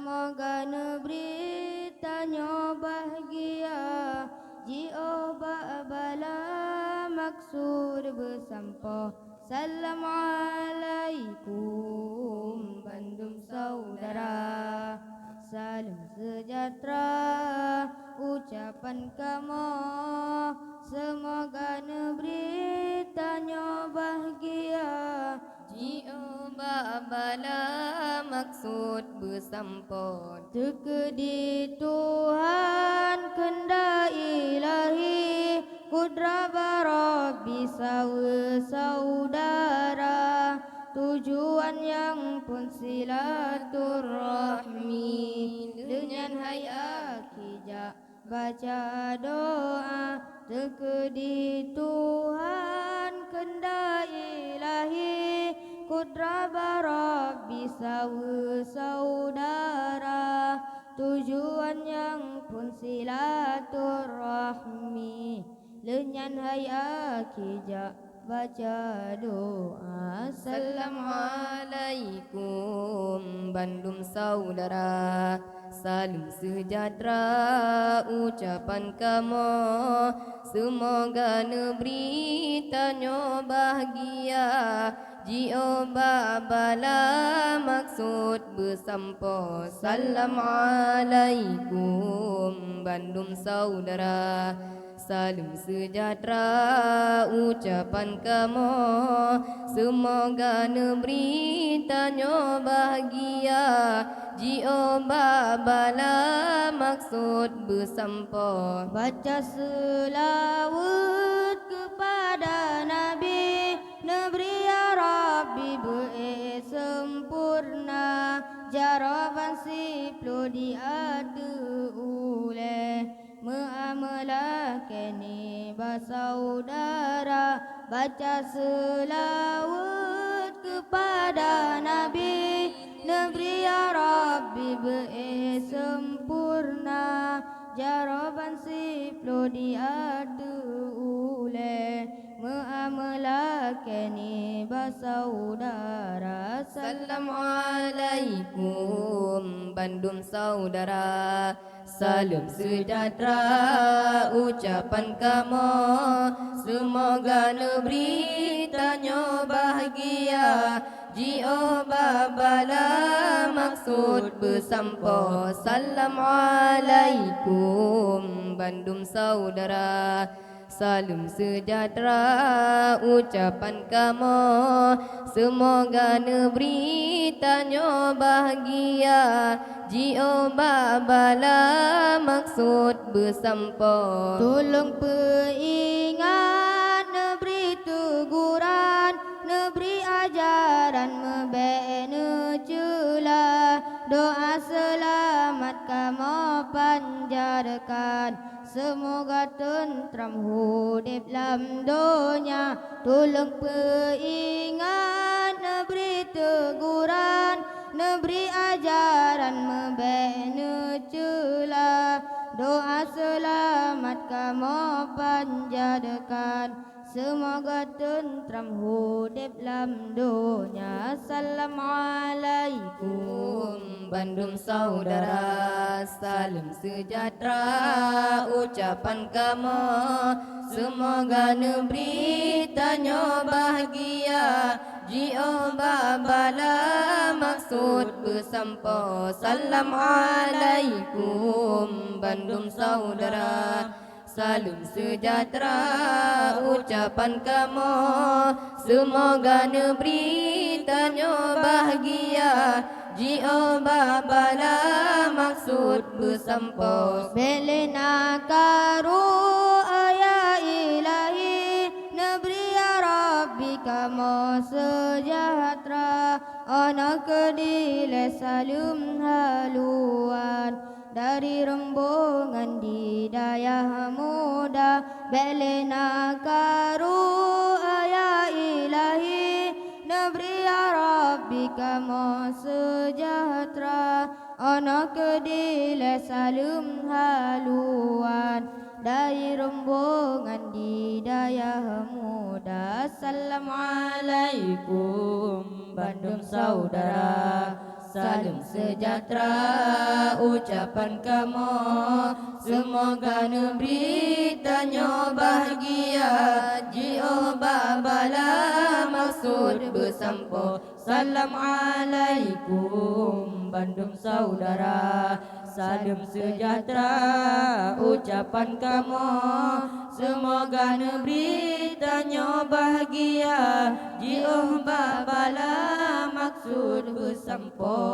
Semoga negeri tanya bahagia, jio bala maksud bersampa. Assalamualaikum Bandung saudara, salam sejahtera ucapan kamu. Semoga negeri tanya bahagia, jio bala maksud bersampa. teka di Tuhan kenda ilahi, kudra Rabbi saudara, tujuan yang pun silaturahmi. Dengan hayat kijak baca doa, teka di Tuhan kenda ilahi, kudra Rabbi saudara, tujuan yang pun silaturahmi. Lenyan hayat kijak baca doa. Assalamualaikum Bandung saudara, salam sejahtera ucapan kamu. Semoga negeri tanya bahagia, jio bala maksud bersampa. Assalamualaikum Bandung saudara, salam sejahtera ucapan kamu. Semoga negeri tanya bahagia, jio bala maksud bersampa. Baca selawat kepada Nabi, negeri ya Rabbi sempurna, jaraban siplo diadu oleh muamalah kini bersaudara. Baca selawat kepada Nabi, negeri ya Rabbi sempurna, jaraban siplo diadu oleh muamalah kini bersaudara. Assalamualaikum Bandung saudara, salam sejahtera ucapan kamu. Semoga negeri tanya bahagia, jio bala maksud bersampa. Assalamualaikum Bandung saudara, salam sejahtera ucapan kamu. Semoga negeri tanya bahagia, jio bala maksud bersampa. Tolong peringat negeri teguran, negeri ajaran membina celah. Doa selamat kamu panjatkan, semoga tentram hidup dalam dunia. Tolong peringat negeri teguran, negeri ajaran membina celah. Doa selamat kamu panjatkan, semoga tentram hidup dalam dunia. Assalamualaikum Bandung saudara, salam sejahtera ucapan kamu. Semoga negeri tanya bahagia, jio bala maksud bersampa. Assalamualaikum Bandung saudara, salam sejahtera ucapan kamu. Semoga negeri tanya bahagia, jio bala maksud bersampa. Belena karu ayah ilahi, negeri ya Rabbi kamu sejahtera. Anak kedile salam haluan, dari rombongan di daya muda. Belena karu ayah ilahi, negeri ya Rabbi kamu sejahtera. Anak kedile salam haluan, dari rombongan di daya muda. Assalamualaikum Bandung saudara, Salam sejahtera ucapan kamu, semoga negeri tanyo bahagia, jio babala maksud bersampo. Salam alaikum Bandung saudara, salam sejahtera ucapan kamu, semoga negeri tanyo bahagia, jio babala maksud bersampo.